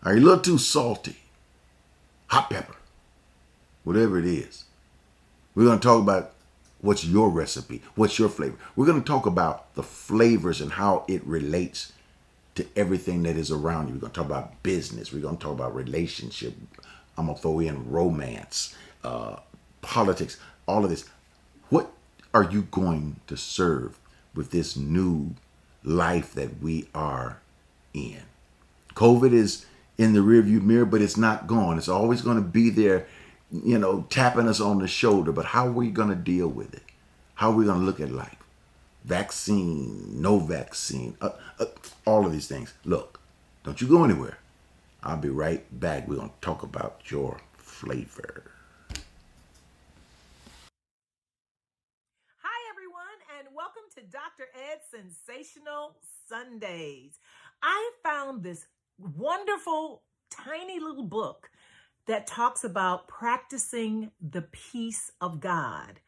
Are you a little too salty? Hot pepper, whatever it is. We're going to talk about what's your recipe, what's your flavor. We're going to talk about the flavors and how it relates to everything that is around you. We're going to talk about business. We're going to talk about relationship. I'm going to throw in romance, politics, all of this. What are you going to serve with this new life that we are in? COVID is in the rearview mirror, but it's not gone. It's always going to be there, tapping us on the shoulder. But how are we going to deal with it? How are we going to look at life? Vaccine, no vaccine, all of these things. Look, don't you go anywhere. I'll be right back. We're going to talk about your flavor. Hi, everyone, and welcome to Dr. Ed's Sensational Sundays. I found this wonderful, tiny little book that talks about practicing the peace of God.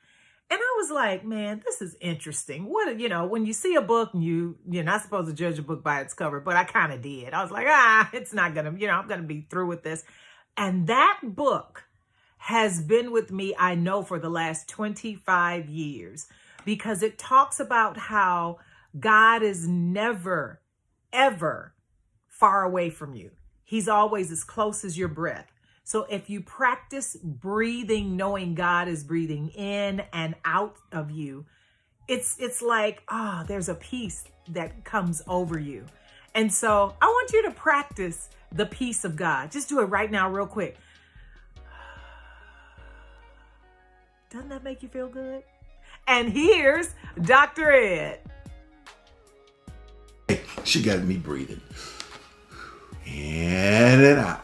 And I was like, man, this is interesting. When you see a book, you're not supposed to judge a book by its cover, but I kind of did. I was like, it's not going to, I'm going to be through with this. And that book has been with me, I know, for the last 25 years, because it talks about how God is never, ever far away from you. He's always as close as your breath. So if you practice breathing, knowing God is breathing in and out of you, it's like, there's a peace that comes over you. And so I want you to practice the peace of God. Just do it right now, real quick. Doesn't that make you feel good? And here's Dr. Ed. She got me breathing in and out.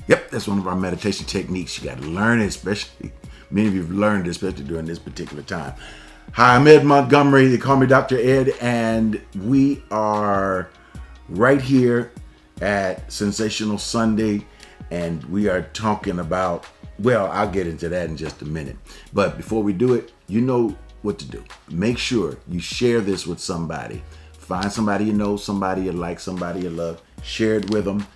Yep, that's one of our meditation techniques. You got to learn it, especially, many of you have learned it, especially during this particular time. Hi, I'm Ed Montgomery. They call me Dr. Ed, and we are right here at Sensational Sunday, and we are talking about, well, I'll get into that in just a minute. But before we do it, you know what to do. Make sure you share this with somebody. Find somebody you know, somebody you like, somebody you love. Share it with them.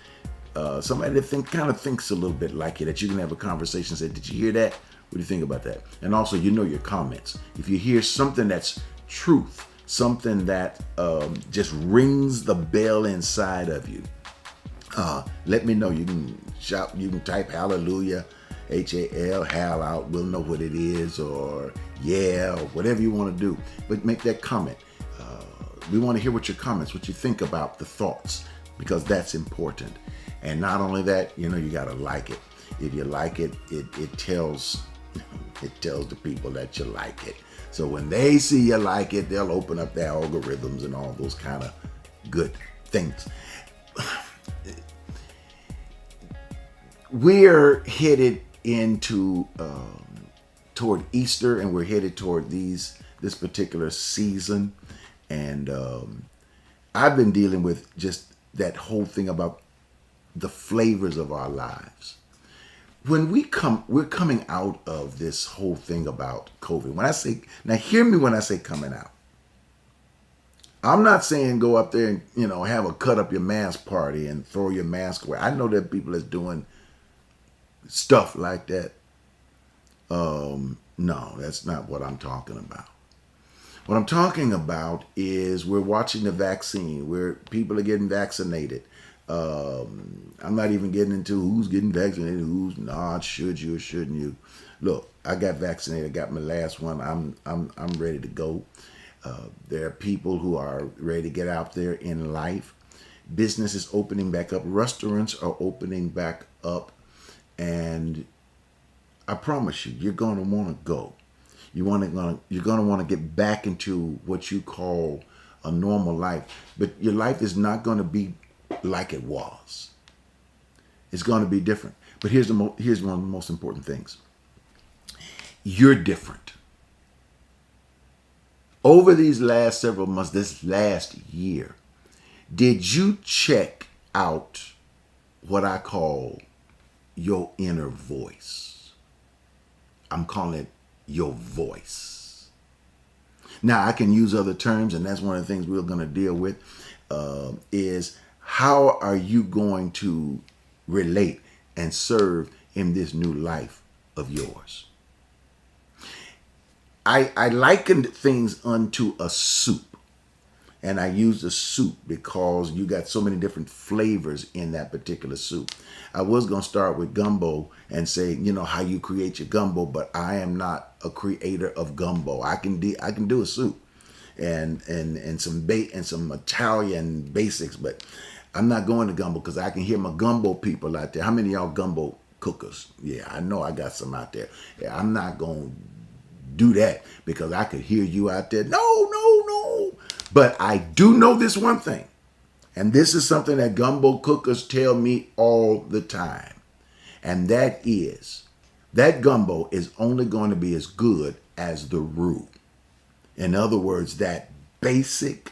Somebody that kind of thinks a little bit like you, that you can have a conversation and say, did you hear that? What do you think about that? And also, your comments. If you hear something that's truth, something that just rings the bell inside of you, let me know. You can shout, you can type hallelujah, H-A-L, hal out. We'll know what it is, or yeah, or whatever you want to do. But make that comment. We want to hear what your comments, what you think about the thoughts, because that's important. And not only that, you got to like it. If you like it, it tells the people that you like it. So when they see you like it, they'll open up their algorithms and all those kind of good things. We're headed into toward Easter, and we're headed toward this particular season. And I've been dealing with just that whole thing about the flavors of our lives. When we're coming out of this whole thing about COVID. Now hear me when I say coming out. I'm not saying go up there and, have a cut up your mask party and throw your mask away. I know there are people that's doing stuff like that. No, that's not what I'm talking about. What I'm talking about is we're watching the vaccine, where people are getting vaccinated. I'm not even getting into who's getting vaccinated, who's not, should you or shouldn't you. Look, I got vaccinated. I got my last one. I'm ready to go. There are people who are ready to get out there in life. Business is opening back up. Restaurants are opening back up. And I promise you, you're going to want to go. You're going to want to get back into what you call a normal life. But your life is not going to be like it was. It's going to be different. But here's one of the most important things. You're different. Over these last several months, this last year, did you check out what I call your inner voice? I'm calling it your voice. Now, I can use other terms, and that's one of the things we're going to deal with, is how are you going to relate, and serve in this new life of yours. I likened things unto a soup. And I use the soup because you got so many different flavors in that particular soup. I was going to start with gumbo and say, how you create your gumbo, but I am not a creator of gumbo. I can do a soup and some and some Italian basics, but I'm not going to gumbo because I can hear my gumbo people out there. How many of y'all gumbo cookers? Yeah, I know I got some out there. Yeah, I'm not going to do that because I could hear you out there. No. But I do know this one thing, and this is something that gumbo cookers tell me all the time, and that is that gumbo is only going to be as good as the roux. In other words, that basic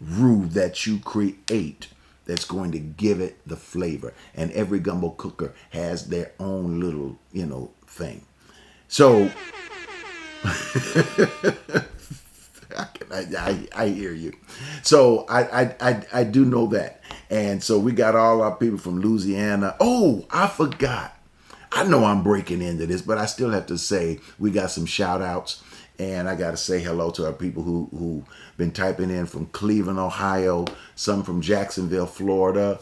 roux that you create that's going to give it the flavor. And every gumbo cooker has their own little, thing. So I hear you. So I do know that. And so we got all our people from Louisiana. Oh, I forgot. I know I'm breaking into this, but I still have to say we got some shout outs. And I got to say hello to our people who been typing in from Cleveland, Ohio, some from Jacksonville, Florida,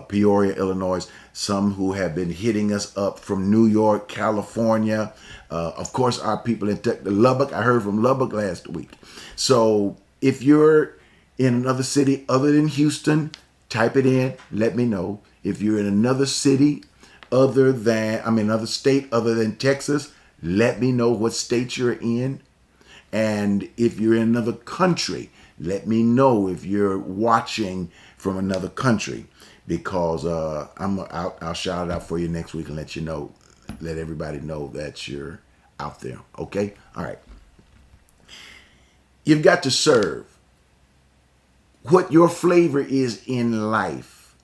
Peoria, Illinois, some who have been hitting us up from New York, California. Of course, our people in Lubbock. I heard from Lubbock last week. So if you're in another city other than Houston, type it in. Let me know. If you're in another city another state other than Texas, let me know what state you're in. And if you're in another country, let me know if you're watching from another country, because I'll shout it out for you next week and let everybody know that you're out there. Okay? All right. You've got to serve what your flavor is in life.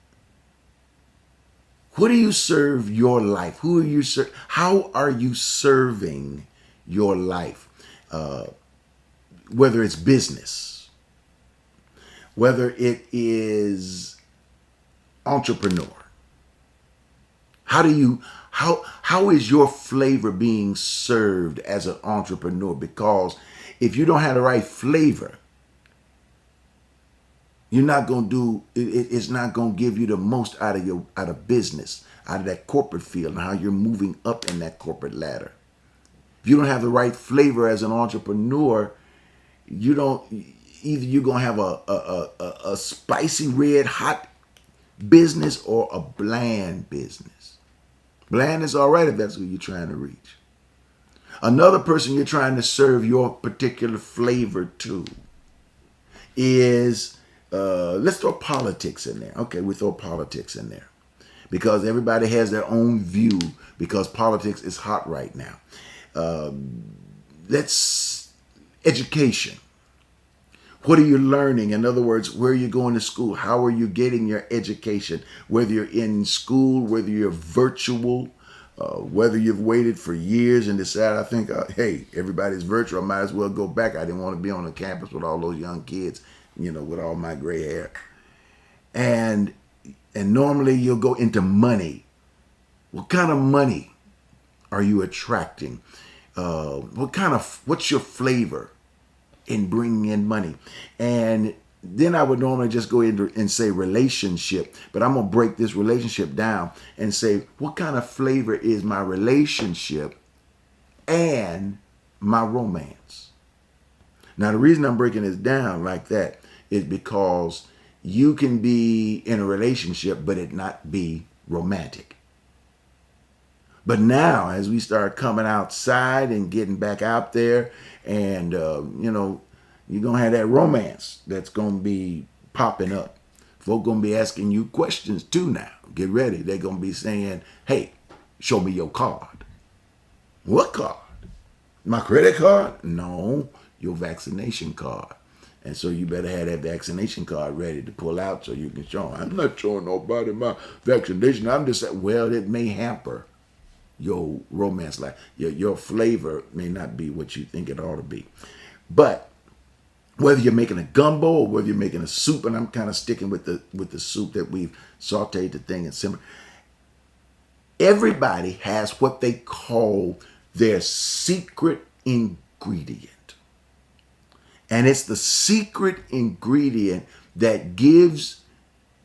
What do you serve your life? Who are you How are you serving your life? Whether it's business, whether it is entrepreneur. How is your flavor being served as an entrepreneur? Because if you don't have the right flavor, you're not going to do it's not going to give you the most out of business, out of that corporate field, and how you're moving up in that corporate ladder. If you don't have the right flavor as an entrepreneur, you're going to have a spicy red hot business or a bland business. Bland is all right if that's who you're trying to reach. Another person you're trying to serve your particular flavor to is, let's throw politics in there. Okay, we throw politics in there because everybody has their own view, because politics is hot right now. That's education. What are you learning? In other words, where are you going to school? How are you getting your education? Whether you're in school, whether you're virtual, whether you've waited for years and decided, I think, hey, everybody's virtual, I might as well go back. I didn't want to be on the campus with all those young kids, with all my gray hair. And normally you'll go into money. What kind of money are you attracting? What's your flavor in bringing in money? And then I would normally just go into and say relationship, but I'm going to break this relationship down and say, what kind of flavor is my relationship and my romance? Now, the reason I'm breaking this down like that is because you can be in a relationship, but it not be romantic. But now, as we start coming outside and getting back out there, and, you're going to have that romance that's going to be popping up. Folk going to be asking you questions too now. Get ready. They're going to be saying, hey, show me your card. What card? My credit card? No, your vaccination card. And so you better have that vaccination card ready to pull out so you can show them. I'm not showing nobody my vaccination. I'm just saying, well, it may hamper your romance life. Your flavor may not be what you think it ought to be. But whether you're making a gumbo or whether you're making a soup, and I'm kind of sticking with the soup that we've sauteed the thing and simmered, Everybody has what they call their secret ingredient. And it's the secret ingredient that gives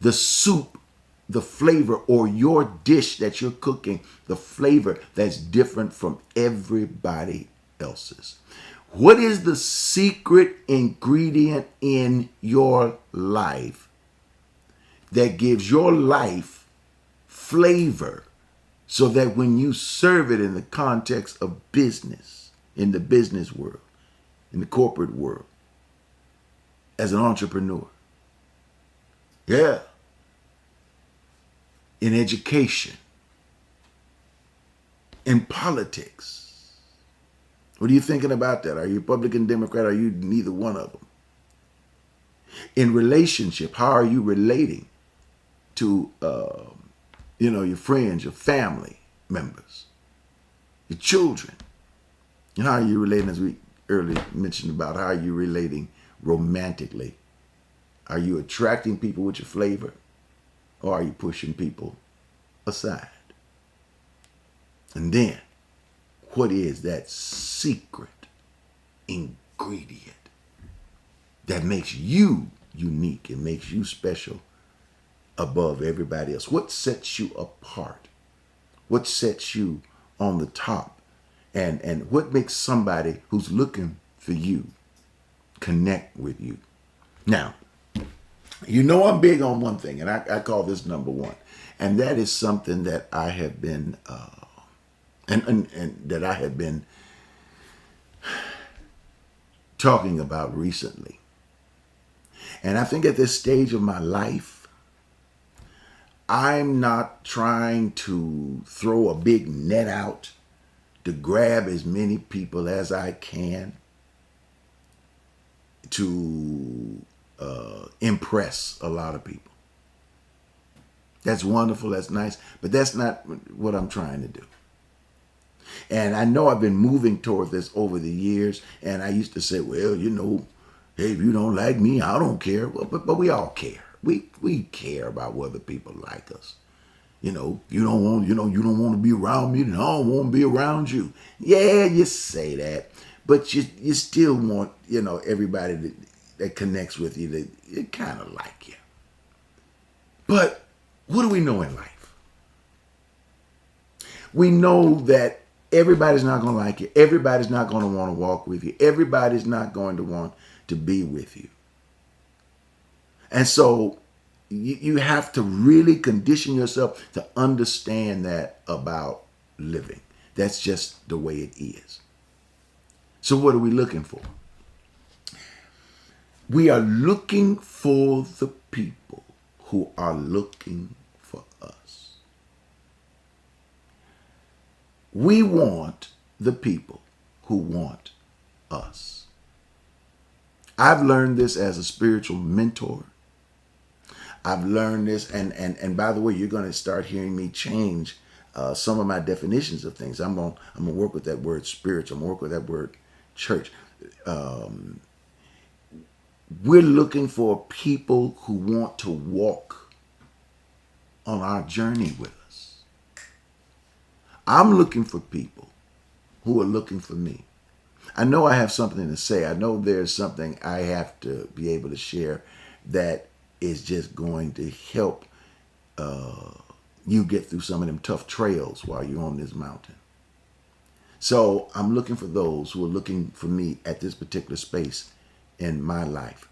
the soup the flavor, or your dish that you're cooking the flavor that's different from everybody else's. What is the secret ingredient in your life that gives your life flavor so that when you serve it in the context of business, in the business world, in the corporate world, as an entrepreneur, yeah, in education, in politics? What are you thinking about that? Are you Republican, Democrat? Are you neither one of them? In relationship, how are you relating to, your friends, your family members, your children? And how are you relating, as we earlier mentioned about, how are you relating romantically? Are you attracting people with your flavor, or are you pushing people aside? And then, what is that secret ingredient that makes you unique and makes you special above everybody else? What sets you apart? What sets you on the top? And what makes somebody who's looking for you connect with you? Now, you know I'm big on one thing, and I call this number one. And that is something that I have been, and that I have been talking about recently. And I think at this stage of my life, I'm not trying to throw a big net out to grab as many people as I can to impress a lot of people. That's wonderful, that's nice, but that's not what I'm trying to do. And I know I've been moving toward this over the years, and I used to say, well, hey, if you don't like me, I don't care. Well, but we all care. We care about whether people like us. You don't want to be around me, then I don't want to be around you. Yeah, you say that, but you still want, everybody that connects with you to kind of like you. But what do we know in life? We know that everybody's not going to like you. Everybody's not going to want to walk with you. Everybody's not going to want to be with you. And so you have to really condition yourself to understand that about living. That's just the way it is. So what are we looking for? We are looking for the people who are looking for us. We want the people who want us. I've learned this as a spiritual mentor. I've learned this, and by the way, you're going to start hearing me change some of my definitions of things. I'm gonna work with that word spiritual. I'm gonna work with that word church. We're looking for people who want to walk on our journey with us. I'm looking for people who are looking for me. I know I have something to say. I know there's something I have to be able to share that is just going to help you get through some of them tough trails while you're on this mountain. So I'm looking for those who are looking for me at this particular space in my life.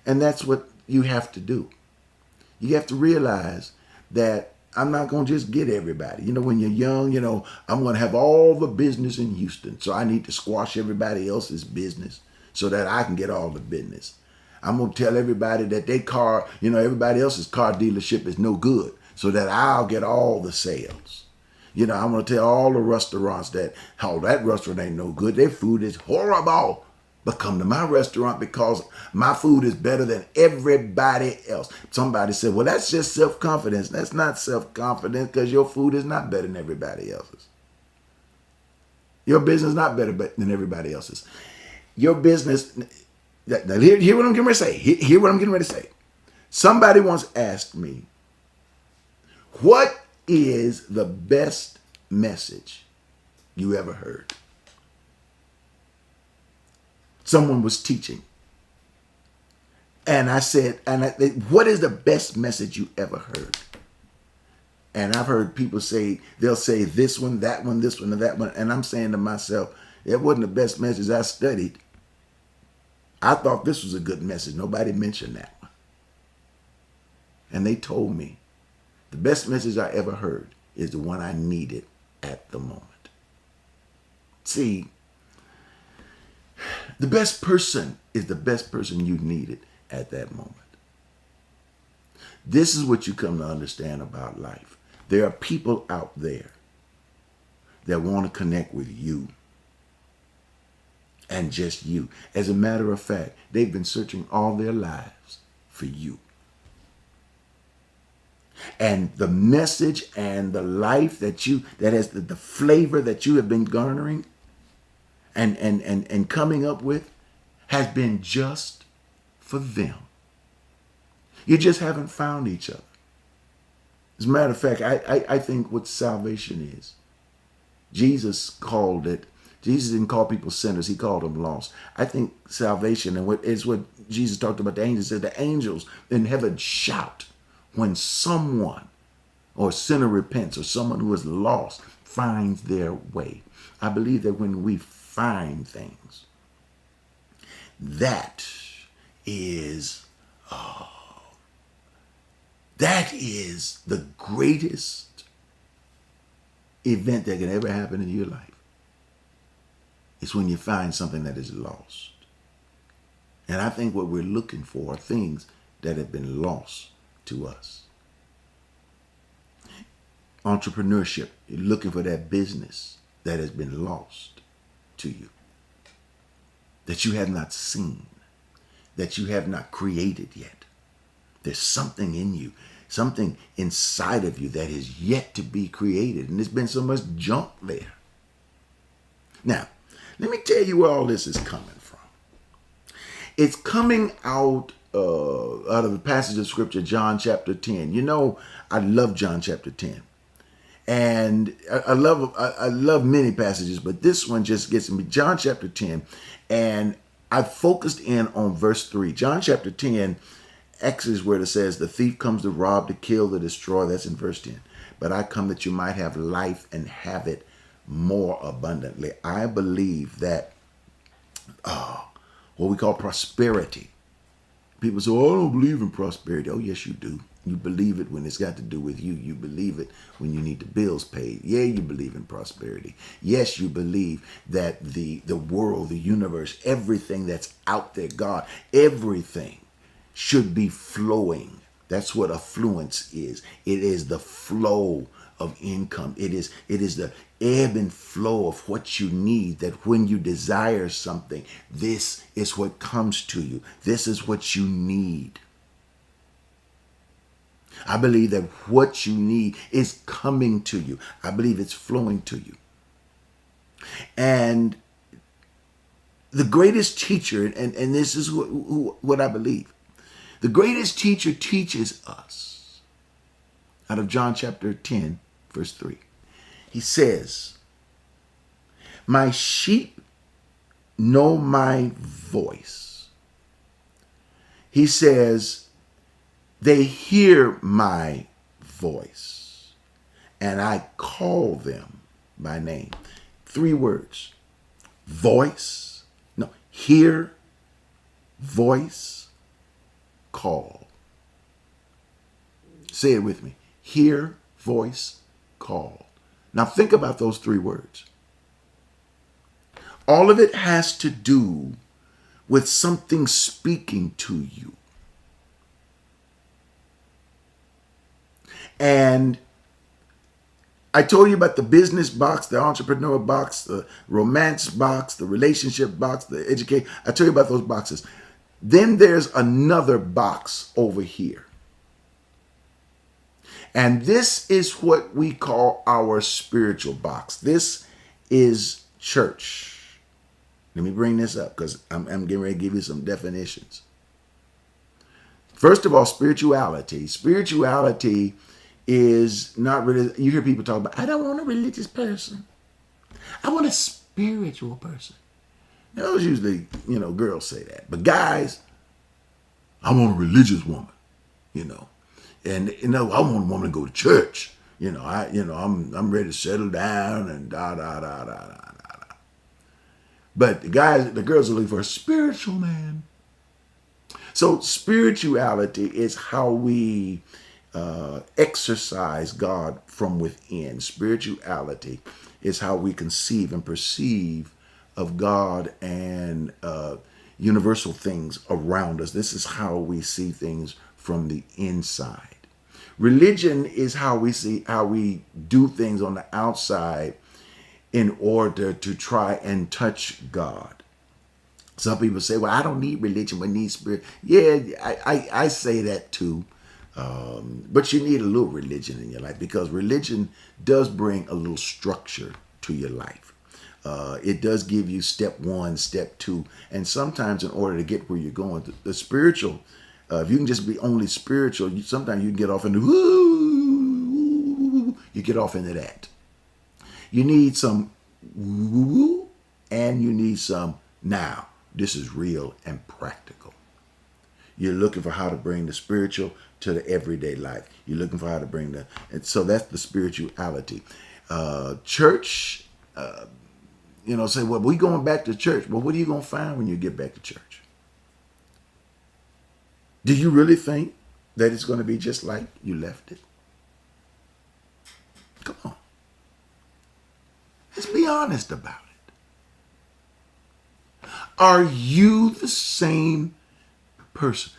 And that's what you have to do. You have to realize that I'm not going to just get everybody. When you're young, I'm going to have all the business in Houston. So I need to squash everybody else's business so that I can get all the business. I'm going to tell everybody that their car, everybody else's car dealership is no good so that I'll get all the sales. I'm going to tell all the restaurants that restaurant ain't no good. Their food is horrible. But come to my restaurant because my food is better than everybody else. Somebody said, well, that's just self-confidence. That's not self-confidence because your food is not better than everybody else's. Your business is not better than everybody else's. Your business, now hear what I'm getting ready to say. Hear what I'm getting ready to say. Somebody once asked me, what is the best message you ever heard? Someone was teaching. And I said, what is the best message you ever heard? And I've heard people say, they'll say this one, that one, this one, and that one. And I'm saying to myself, it wasn't the best message I studied. I thought this was a good message. Nobody mentioned that one. And they told me the best message I ever heard is the one I needed at the moment. See, the best person is the best person you needed at that moment. This is what you come to understand about life. There are people out there that want to connect with you and just you. As a matter of fact, they've been searching all their lives for you. And the message and the life that has the flavor that you have been garnering and coming up with has been just for them. You just haven't found each other. As a matter of fact, I think what salvation is, Jesus didn't call people sinners, he called them lost. I think salvation, and what Jesus talked about the angels, said the angels in heaven shout when someone or a sinner repents or someone who is lost finds their way. I believe that when we find things, that is the greatest event that can ever happen in your life. It's when you find something that is lost. And I think what we're looking for are things that have been lost to us. Entrepreneurship, you're looking for that business that has been lost to you, that you have not seen, that you have not created yet. There's something in you, something inside of you that is yet to be created. And there's been so much junk there. Now, let me tell you where all this is coming from. It's coming out of the passage of scripture, John chapter 10. You know, I love John chapter 10. And I love many passages, but this one just gets me. John chapter 10. And I focused in on verse 3. John chapter 10, X is where it says, the thief comes to rob, to kill, to destroy. That's in verse 10. But I come that you might have life and have it more abundantly. I believe that what we call prosperity. People say, oh, I don't believe in prosperity. Oh, yes, you do. You believe it when it's got to do with you. You believe it when you need the bills paid. Yeah, you believe in prosperity. Yes, you believe that the world, the universe, everything that's out there, God, everything should be flowing. That's what affluence is. It is the flow of income. It is the ebb and flow of what you need, that when you desire something, this is what comes to you. This is what you need. I believe that what you need is coming to you. I believe it's flowing to you. And the greatest teacher, and this is what I believe, the greatest teacher teaches us out of John chapter 10, verse 3. He says, my sheep know my voice. He says, they hear my voice, and I call them by name. 3 words. Voice. No, hear, voice, call. Say it with me. Hear, voice, call. Now think about those 3 words. All of it has to do with something speaking to you. And I told you about the business box, the entrepreneur box, the romance box, the relationship box, the education. I told you about those boxes. Then there's another box over here. And this is what we call our spiritual box. This is church. Let me bring this up because I'm getting ready to give you some definitions. First of all, spirituality. Spirituality is not really, you hear people talk about, I don't want a religious person. I want a spiritual person. Those usually, girls say that. But guys, I want a religious woman, And I want a woman to go to church. I'm ready to settle down and da da da da da da. But the girls are looking for a spiritual man. So spirituality is how we exercise God from within. Spirituality is how we conceive and perceive of God and universal things around us. This is how we see things from the inside. Religion is how we do things on the outside in order to try and touch God. Some people say, well, I don't need religion, but need spirit. Yeah, I say that too. But you need a little religion in your life because religion does bring a little structure to your life. It does give you step one, step two. And sometimes in order to get where you're going, the spiritual, if you can just be only spiritual, sometimes you can get off into, you get off into that. You need some woo and you need some now. This is real and practical. You're looking for how to bring the spiritual to the everyday life. You're looking for how to bring and so that's the spirituality. Church, say, well, we going back to church. Well, what are you going to find when you get back to church? Do you really think that it's going to be just like you left it? Come on. Let's be honest about it. Are you the same person?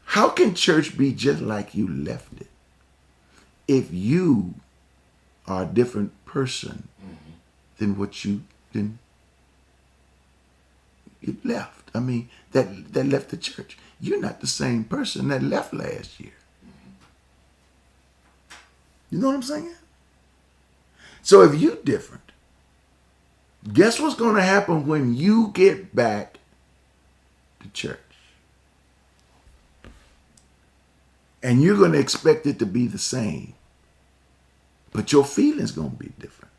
How can church be just like you left it if you are a different person than what you left? I mean, that left the church. You're not the same person that left last year. You know what I'm saying? So if you're different, guess what's going to happen when you get back to church? And you're going to expect it to be the same. But your feelings going to be different.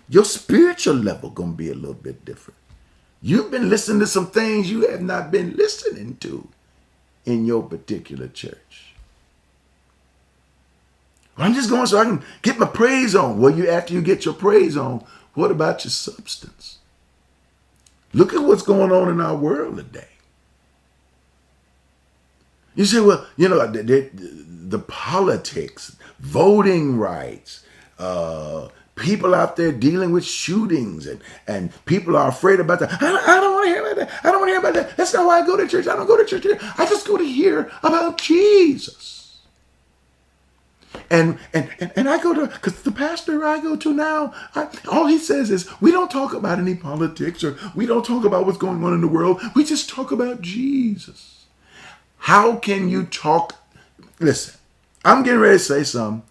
Your spiritual level going to be a little bit different. You've been listening to some things you have not been listening to in your particular church. Well, I'm just going so I can get my praise on. Well, after you get your praise on, what about your substance? Look at what's going on in our world today. You say, well, the politics, voting rights, people out there dealing with shootings, and people are afraid about that. I don't want to hear about that. I don't want to hear about that. That's not why I go to church. I don't go to church here. I just go to hear about Jesus. And I go to, because the pastor I go to now, all he says is, we don't talk about any politics or we don't talk about what's going on in the world. We just talk about Jesus. How can you talk? Listen, I'm getting ready to say something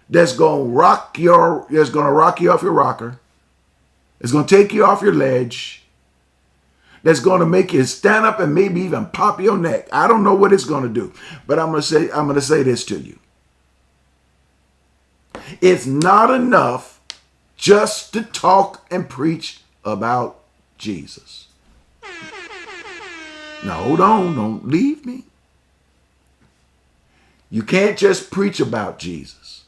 that's going to rock you off your rocker. It's going to take you off your ledge. That's going to make you stand up and maybe even pop your neck. I don't know what it's going to do, but I'm going to say this to you. It's not enough just to talk and preach about Jesus. Now, hold on. Don't leave me. You can't just preach about Jesus.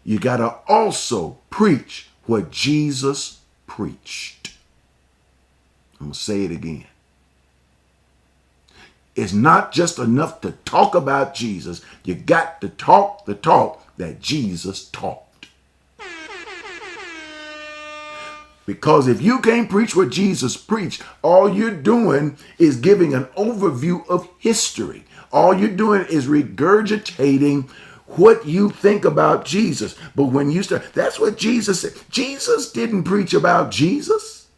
You got to also preach what Jesus preached. I'm going to say it again. It's not just enough to talk about Jesus. You got to talk the talk that Jesus taught. Because if you can't preach what Jesus preached, all you're doing is giving an overview of history. All you're doing is regurgitating what you think about Jesus. But when you start, that's what Jesus said. Jesus didn't preach about Jesus.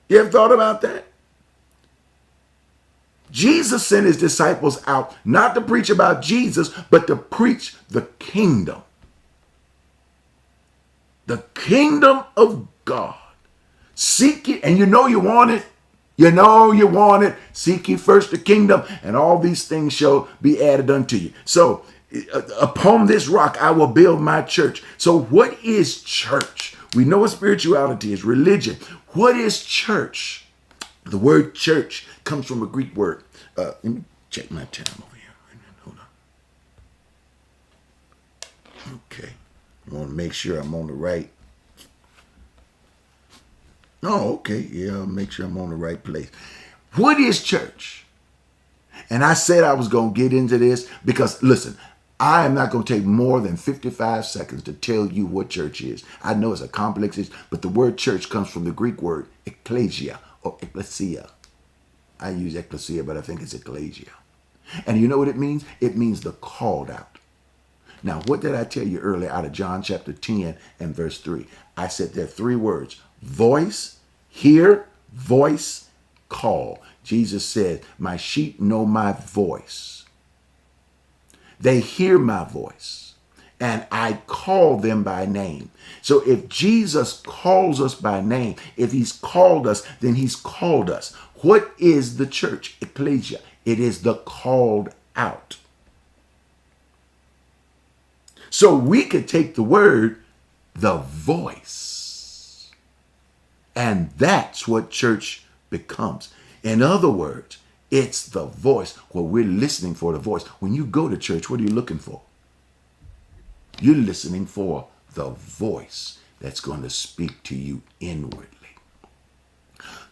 You ever thought about that? Jesus sent his disciples out not to preach about Jesus, but to preach the kingdom. The kingdom of God. Seek it, and you know you want it. You know you want it. Seek ye first the kingdom, and all these things shall be added unto you. So Upon this rock, I will build my church. So what is church? We know what spirituality is, religion. What is church? The word church comes from a Greek word. Let me check my time over here. Hold on. Okay. I want to make sure I'm on the right. Oh, okay. Yeah, I'll make sure I'm on the right place. What is church? And I said I was going to get into this because, listen, I am not going to take more than 55 seconds to tell you what church is. I know it's a complex issue, but the word church comes from the Greek word ecclesia or ecclesia. I use ecclesia, but I think it's ecclesia. And you know what it means? It means the called out. Now, what did I tell you earlier out of John chapter 10 and verse 3? I said there are three words: voice, hear, voice, call. Jesus said, my sheep know my voice. They hear my voice, and I call them by name. So if Jesus calls us by name, if he's called us, then he's called us. What is the church? Ecclesia. It is the called out. So we could take the word, the voice, and that's what church becomes. In other words, it's the voice. Well, we're listening for the voice. When you go to church, what are you looking for? You're listening for the voice that's going to speak to you inwardly.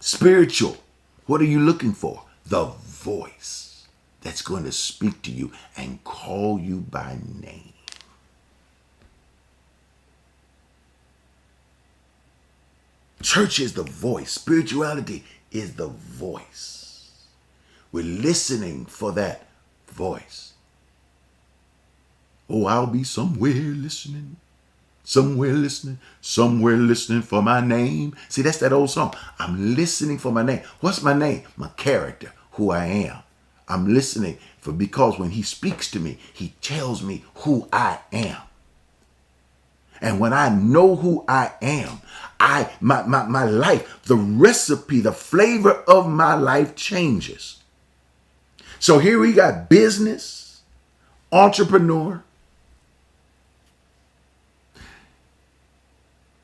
Spiritual, what are you looking for? The voice that's going to speak to you and call you by name. Church is the voice. Spirituality is the voice. We're listening for that voice. Oh, I'll be somewhere listening for my name. See, that's that old song. I'm listening for my name. What's my name? My character, who I am. I'm listening because when he speaks to me, he tells me who I am. And when I know who I am, my life, the recipe, the flavor of my life changes. So here we got business, entrepreneur,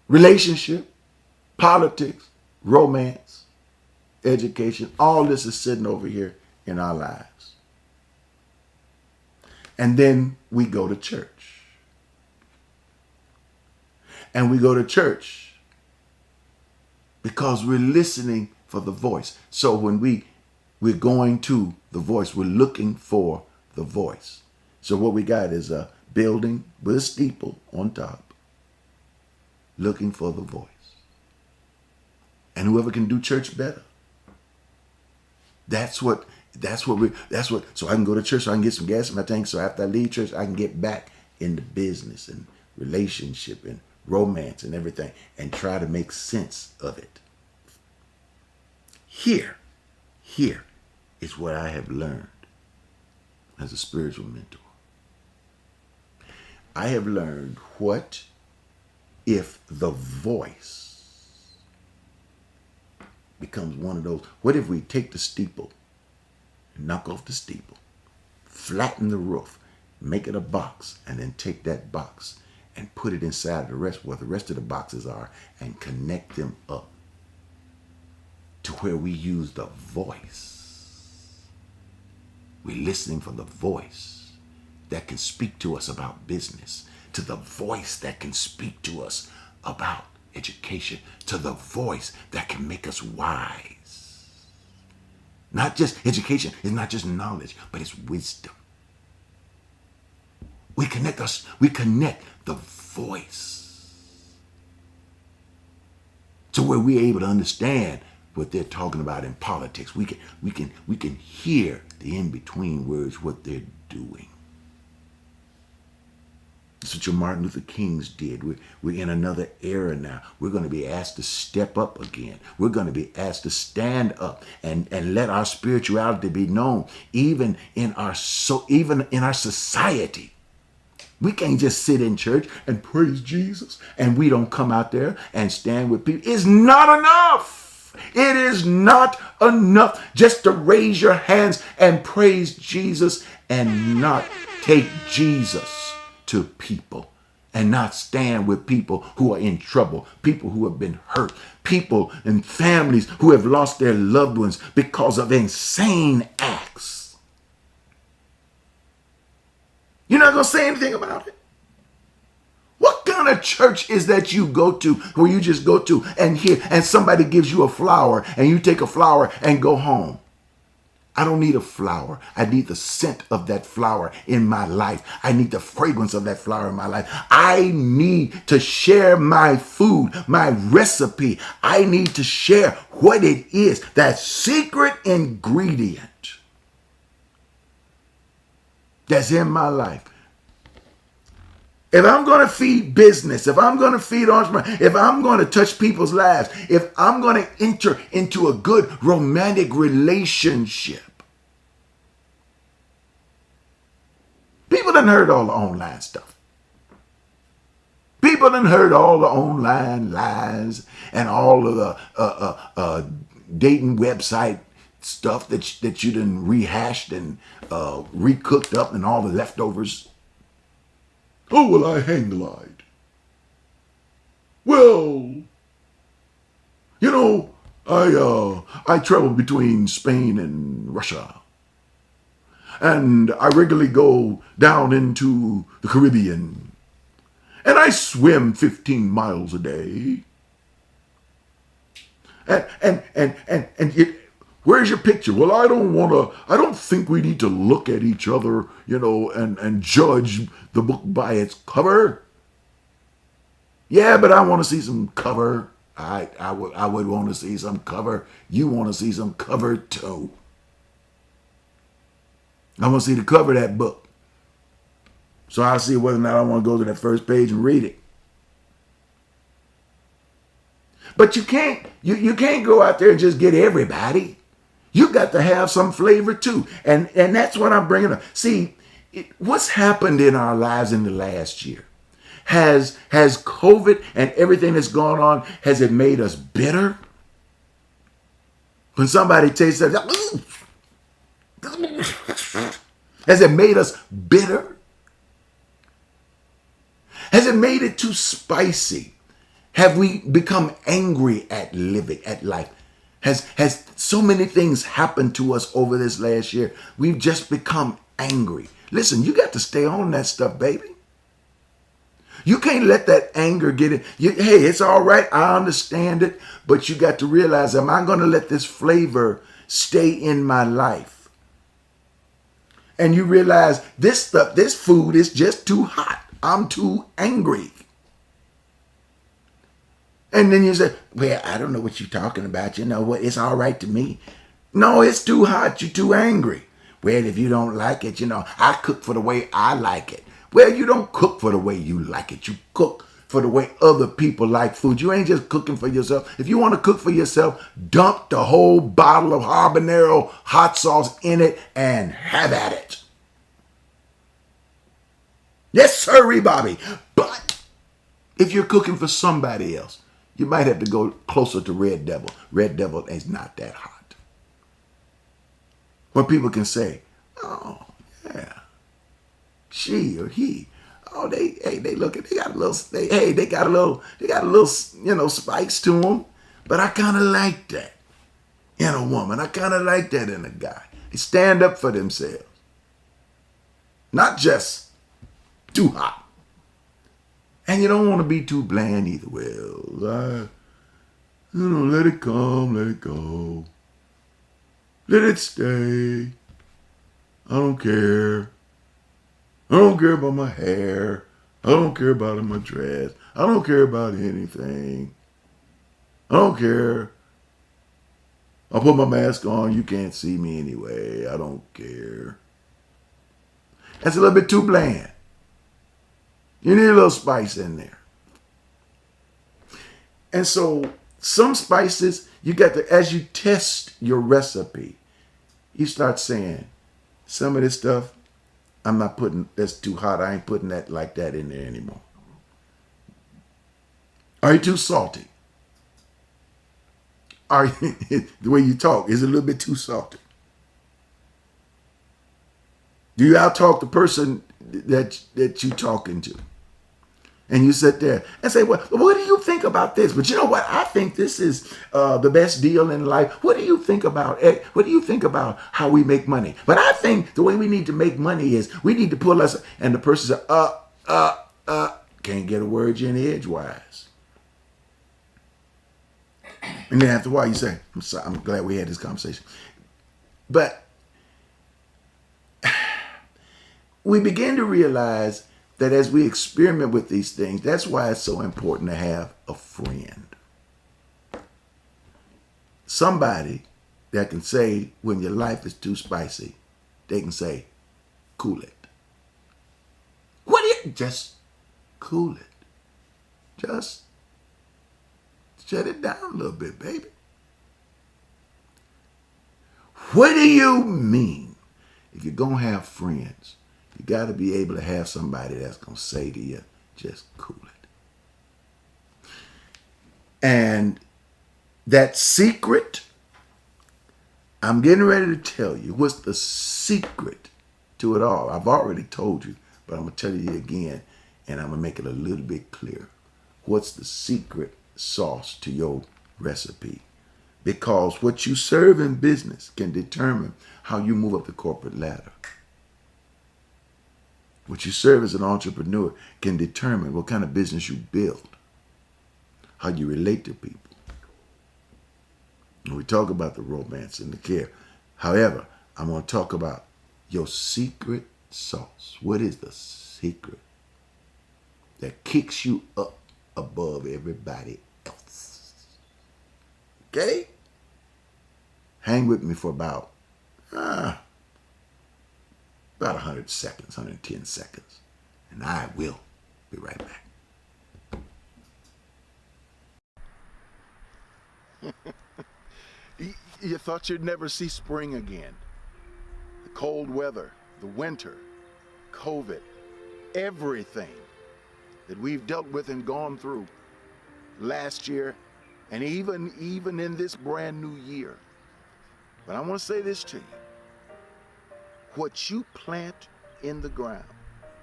relationship, politics, romance, education. All this is sitting over here in our lives. And then we go to church. And we go to church because we're listening for the voice. So when we're going to the voice, we're looking for the voice. So what we got is a building with a steeple on top, looking for the voice. And whoever can do church better. So I can go to church so I can get some gas in my tank. So after I leave church, I can get back into business and relationship and romance and everything and try to make sense of it. Here is what I have learned as a spiritual mentor. I have learned what if the voice becomes one of those. What if we take the steeple, knock off the steeple, flatten the roof, make it a box, and then take that box and put it inside where the rest of the boxes are and connect them up to where we use the voice. We're listening for the voice that can speak to us about business, to the voice that can speak to us about education, to the voice that can make us wise. Not just education, it's not just knowledge, but it's wisdom. We connect the voice to where we're able to understand what they're talking about in politics. We can hear the in-between words, what they're doing. That's what your Martin Luther Kings did. We're in another era now. We're going to be asked to step up again. We're going to be asked to stand up and let our spirituality be known, even in our society. We can't just sit in church and praise Jesus and we don't come out there and stand with people. It's not enough. It is not enough just to raise your hands and praise Jesus and not take Jesus to people and not stand with people who are in trouble, people who have been hurt, people and families who have lost their loved ones because of insane acts. You're not going to say anything about it? What kind of church is that you go to where you just go to and somebody gives you a flower and you take a flower and go home? I don't need a flower. I need the scent of that flower in my life. I need the fragrance of that flower in my life. I need to share my food, my recipe. I need to share what it is, that secret ingredient that's in my life. If I'm going to feed business, if I'm going to feed entrepreneurs, if I'm going to touch people's lives, if I'm going to enter into a good romantic relationship, people done heard all the online stuff. People done heard all the online lies and all of the dating website stuff that you done rehashed and recooked up and all the leftovers. Oh, well, I hang glide. Well, you know, I travel between Spain and Russia. And I regularly go down into the Caribbean. And I swim 15 miles a day. And where's your picture? Well, I don't think we need to look at each other, and judge the book by its cover. Yeah, but I want to see some cover. I would want to see some cover. You want to see some cover too. I want to see the cover of that book. So I'll see whether or not I want to go to that first page and read it. But you can't go out there and just get everybody. You got to have some flavor too. And that's what I'm bringing up. See, what's happened in our lives in the last year? Has COVID and everything that's gone on, has it made us bitter? When somebody tastes that, has it made us bitter? Has it made it too spicy? Have we become angry at living, at life? Has so many things happened to us over this last year? We've just become angry. Listen, you got to stay on that stuff, baby. You can't let that anger get in. Hey, it's all right. I understand it. But you got to realize, am I going to let this flavor stay in my life? And you realize this food is just too hot. I'm too angry. And then you say, well, I don't know what you're talking about. You know what? It's all right to me. No, it's too hot. You're too angry. Well, if you don't like it, I cook for the way I like it. Well, you don't cook for the way you like it. You cook for the way other people like food. You ain't just cooking for yourself. If you want to cook for yourself, dump the whole bottle of habanero hot sauce in it and have at it. Yes, sir, Bobby. But if you're cooking for somebody else, you might have to go closer to Red Devil. Red Devil is not that hot. When people can say, oh, yeah, she or he, oh, they got a little, spice to them. But I kind of like that in a woman. I kind of like that in a guy. They stand up for themselves. Not just too hot. And you don't want to be too bland either. Well, let it come, let it go. Let it stay. I don't care. I don't care about my hair. I don't care about my dress. I don't care about anything. I don't care. I'll put my mask on. You can't see me anyway. I don't care. That's a little bit too bland. You need a little spice in there. And so some spices, you got to, as you test your recipe, you start saying, some of this stuff, I'm not putting, that's too hot. I ain't putting that like that in there anymore. Are you too salty? Are you, the way you talk is a little bit too salty. Do you out talk the person that you talking to? And you sit there and say, well, what do you think about this? But you know what? I think this is the best deal in life. What do you think about it? What do you think about how we make money? But I think the way we need to make money is we need to pull us. And the person says, can't get a word in edgewise. And then after a while you say, I'm sorry, I'm glad we had this conversation. But we begin to realize that as we experiment with these things, that's why it's so important to have a friend. Somebody that can say when your life is too spicy, they can say, cool it. What do you, just cool it. Just shut it down a little bit, baby. What do you mean? If you're going to have friends, you got to be able to have somebody that's going to say to you, just cool it. And that secret, I'm getting ready to tell you what's the secret to it all. I've already told you, but I'm going to tell you again, and I'm going to make it a little bit clearer. What's the secret sauce to your recipe? Because what you serve in business can determine how you move up the corporate ladder. What you serve as an entrepreneur can determine what kind of business you build, how you relate to people. And we talk about the romance and the care. However, I'm going to talk about your secret sauce. What is the secret that kicks you up above everybody else? Okay? Hang with me for about 100 seconds, 110 seconds. And I will be right back. You thought you'd never see spring again. The cold weather, the winter, COVID, everything that we've dealt with and gone through last year and even in this brand new year. But I want to say this to you. What you plant in the ground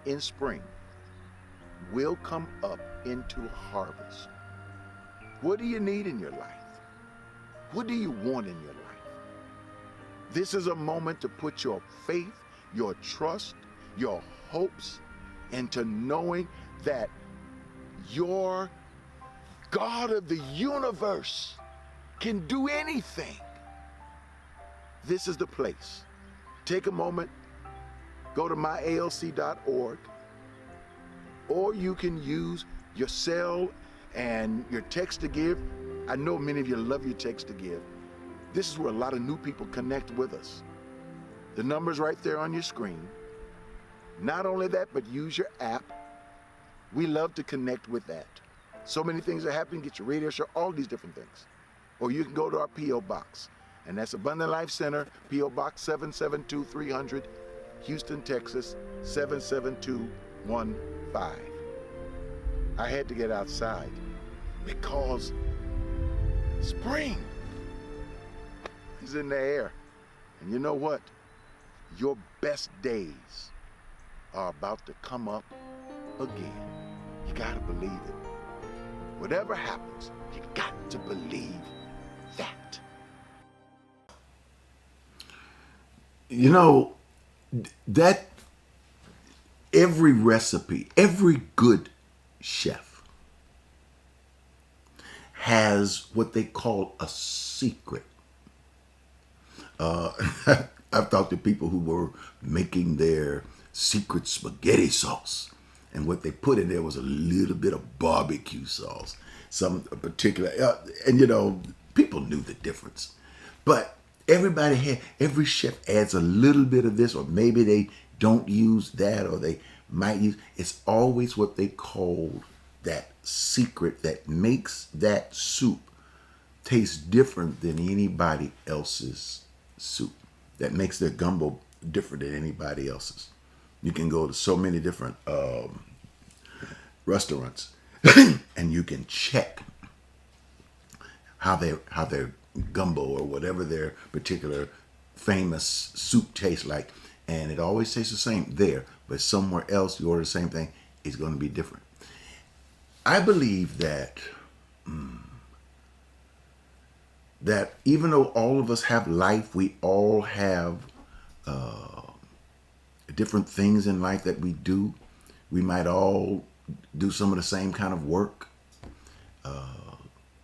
in spring will come up into harvest. What do you need in your life? What do you want in your life? This is a moment to put your faith, your trust, your hopes into knowing that your God of the universe can do anything. This is the place. Take a moment, go to myalc.org, or you can use your cell and your text to give. I know many of you love your text to give. This is where a lot of new people connect with us. The number's right there on your screen. Not only that, but use your app. We love to connect with that. So many things are happening. Get your radio show, all these different things. Or you can go to our P.O. Box. And that's Abundant Life Center, P.O. Box 772-300, Houston, Texas, 77215. I had to get outside because spring is in the air. And you know what? Your best days are about to come up again. You got to believe it. Whatever happens, you got to believe that. You know, that every recipe, every good chef has what they call a secret. I've talked to people who were making their secret spaghetti sauce, and what they put in there was a little bit of barbecue sauce, some particular, and you know, people knew the difference. But every chef adds a little bit of this, or maybe they don't use that, or they might use, it's always what they call that secret that makes that soup taste different than anybody else's soup, that makes their gumbo different than anybody else's. You can go to so many different restaurants and you can check how their gumbo or whatever their particular famous soup tastes like. And it always tastes the same there, but somewhere else you order the same thing, it's going to be different. I believe that that even though all of us have life, we all have different things in life that we do. We might all do some of the same kind of work.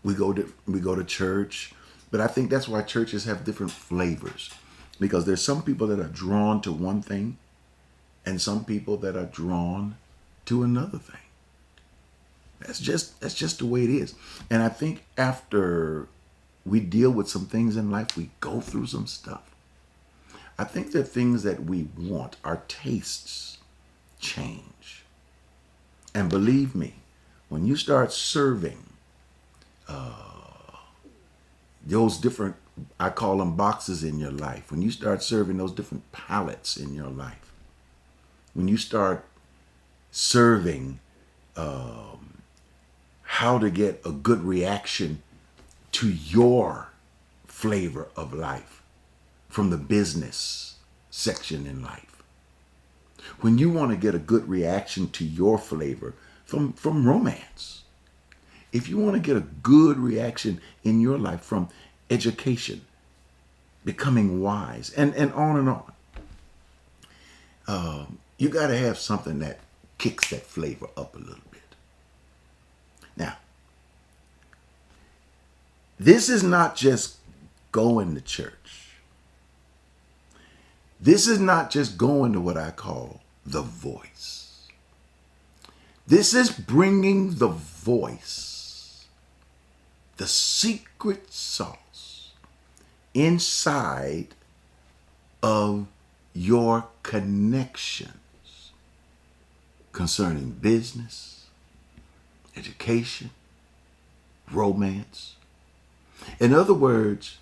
We go to church, but I think that's why churches have different flavors, because there's some people that are drawn to one thing, and some people that are drawn to another thing. That's just the way it is. And I think after we deal with some things in life, we go through some stuff. I think the things that we want, our tastes change. And believe me, when you start serving those different, I call them boxes in your life, when you start serving those different palettes in your life, when you start serving how to get a good reaction to your flavor of life from the business section in life, when you want to get a good reaction to your flavor from romance, if you want to get a good reaction in your life from education, becoming wise, and on and on, you got to have something that kicks that flavor up a little bit. Now, this is not just going to church. This is not just going to what I call the voice. This is bringing the voice, the secret sauce inside of your connections concerning business, education, romance. In other words,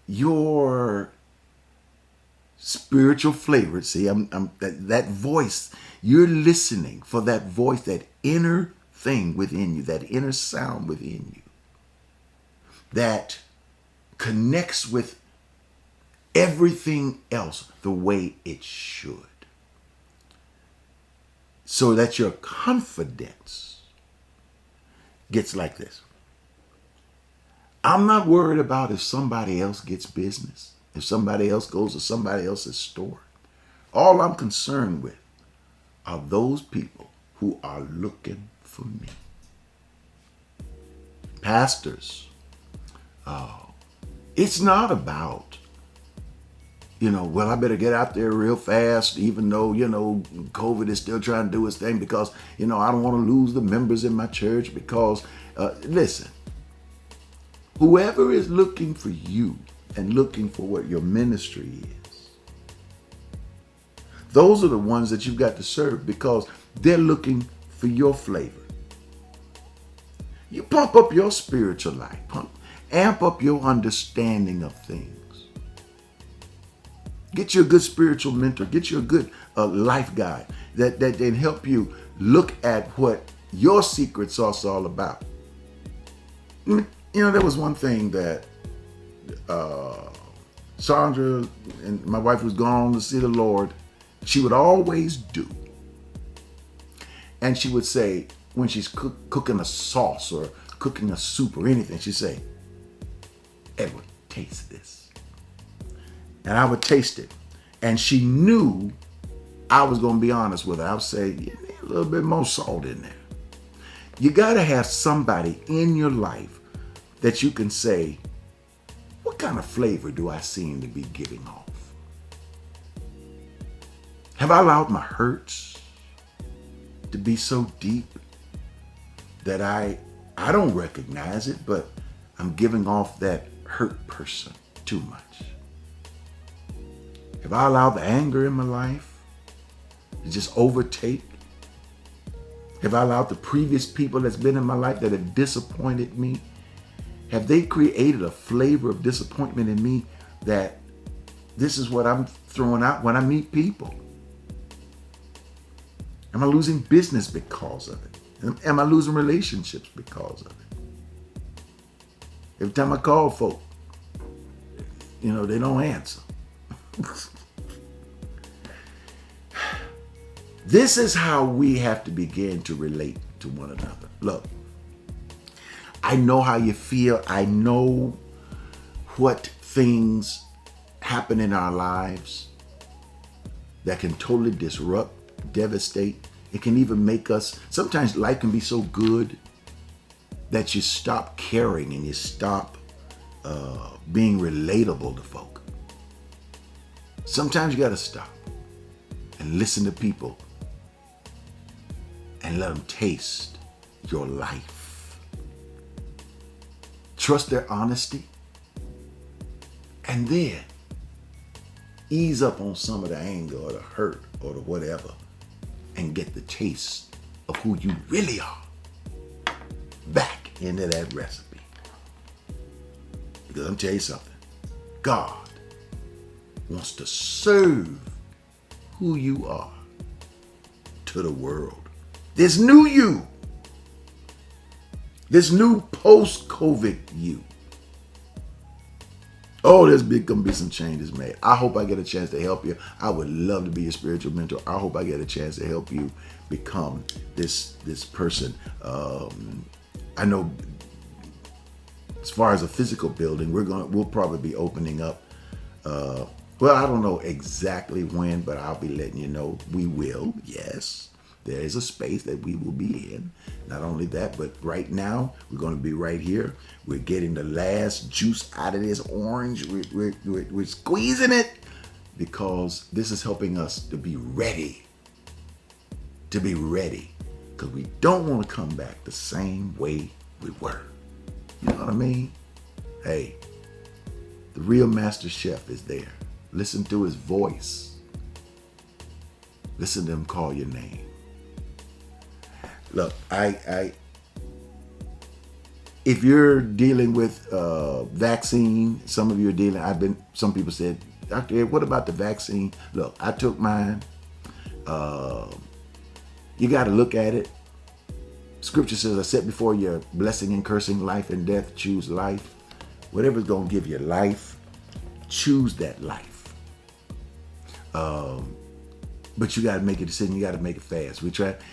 your spiritual flavor. See, that voice. You're listening for that voice, that inner thing within you, that inner sound within you, that connects with everything else the way it should, so that your confidence gets like this. I'm not worried about if somebody else gets business, if somebody else goes to somebody else's store. All I'm concerned with are those people who are looking for me. Pastors, it's not about, well, I better get out there real fast, even though, COVID is still trying to do its thing, because, I don't want to lose the members in my church, because, listen, whoever is looking for you and looking for what your ministry is, those are the ones that you've got to serve, because they're looking for your flavor. You pump up your spiritual life, amp up your understanding of things. Get you a good spiritual mentor. Get you a good life guide that can help you look at what your secret sauce is all about. There was one thing that Sandra, and my wife, was gone to see the Lord, she would always do. And she would say, when she's cooking a sauce or cooking a soup or anything, she'd say, Edward, taste this. And I would taste it. And she knew I was going to be honest with her. I would say, you need a little bit more salt in there. You got to have somebody in your life that you can say, what kind of flavor do I seem to be giving off? Have I allowed my hurts to be so deep that I don't recognize it, but I'm giving off that hurt person too much? Have I allowed the anger in my life to just overtake? Have I allowed the previous people that's been in my life that have disappointed me? Have they created a flavor of disappointment in me that this is what I'm throwing out when I meet people? Am I losing business because of it? Am I losing relationships because of it? Every time I call folk, they don't answer. This is how we have to begin to relate to one another. Look, I know how you feel. I know what things happen in our lives that can totally disrupt, devastate. It can even make us, sometimes life can be so good that you stop caring and you stop being relatable to folk. Sometimes you got to stop and listen to people and let them taste your life. Trust their honesty, and then ease up on some of the anger or the hurt or the whatever and get the taste of who you really are back into that recipe. Because I'm telling you something, God wants to serve who you are to the world. This new you, this new post-COVID you. Oh, there's gonna be some changes made. I hope I get a chance to help you. I would love to be your spiritual mentor. I hope I get a chance to help you become this person. I know as far as a physical building, we'll probably be opening up. Well, I don't know exactly when, but I'll be letting you know. We will, yes. There is a space that we will be in. Not only that, but right now, we're going to be right here. We're getting the last juice out of this orange. We're squeezing it because this is helping us to be ready. To be ready. Because we don't want to come back the same way we were. You know what I mean? Hey, the real master chef is there. Listen to his voice. Listen to him call your name. Look, if you're dealing with vaccine, some of you are dealing, some people said, Dr. Ed, what about the vaccine? Look, I took mine. You got to look at it. Scripture says, I set before you blessing and cursing, life and death. Choose life. Whatever's going to give you life, choose that life. But you got to make a decision. You got to make it fast.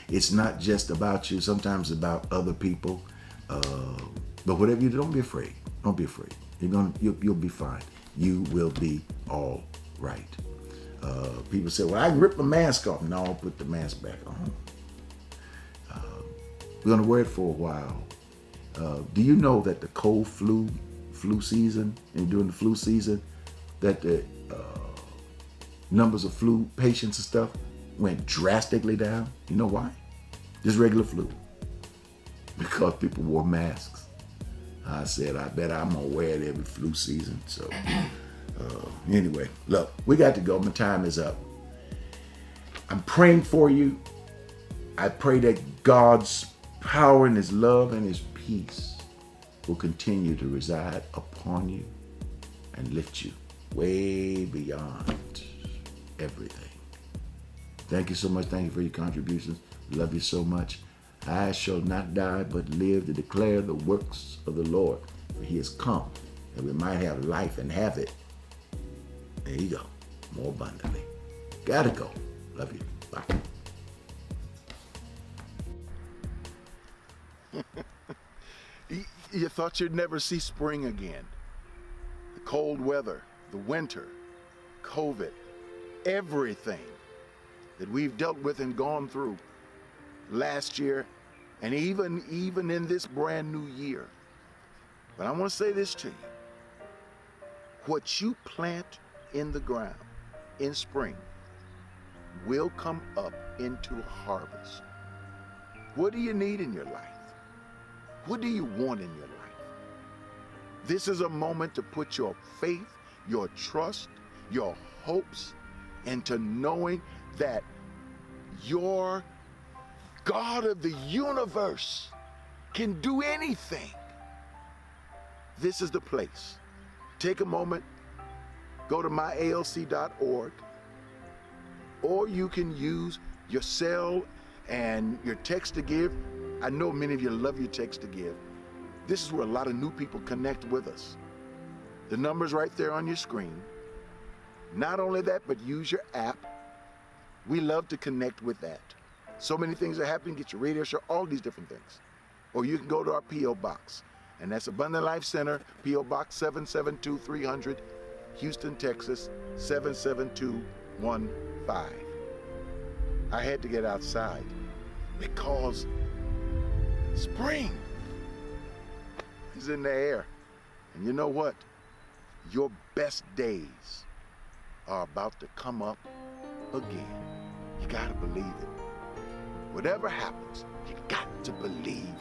It's not just about you. Sometimes it's about other people. But whatever you do, don't be afraid. Don't be afraid. You'll be fine. You will be all right. People say, well, I can rip the mask off. No, put the mask back on. We're going to wear it for a while. Do you know that the cold flu season, and during the flu season, that the numbers of flu patients and stuff went drastically down? You know why? Just regular flu. Because people wore masks. I said, I bet I'm going to wear it every flu season. So anyway, look, we got to go. My time is up. I'm praying for you. I pray that God's power and his love and his peace will continue to reside upon you and lift you way beyond everything. Thank you so much. Thank you for your contributions. Love you so much. I shall not die, but live to declare the works of the Lord. For he has come that we might have life and have it. There you go. More abundantly. Gotta go. Love you. Bye. You thought you'd never see spring again. The cold weather, the winter, COVID, everything that we've dealt with and gone through last year and even in this brand new year. But I want to say this to you. What you plant in the ground in spring will come up into harvest. What do you need in your life? What do you want in your life? This is a moment to put your faith, your trust, your hopes into knowing that your God of the universe can do anything. This is the place. Take a moment, go to myalc.org, or you can use your cell and your text to give. I know many of you love your text to give. This is where a lot of new people connect with us. The number's right there on your screen. Not only that, but use your app We love to connect with that. So many things are happening. Get your radio show, all these different things. Or you can go to our P.O. Box. And that's Abundant Life Center, P.O. Box 772-300, Houston, Texas, 77215. I had to get outside because spring is in the air. And you know what? Your best days are about to come up again. You gotta believe it. Whatever happens, you got to believe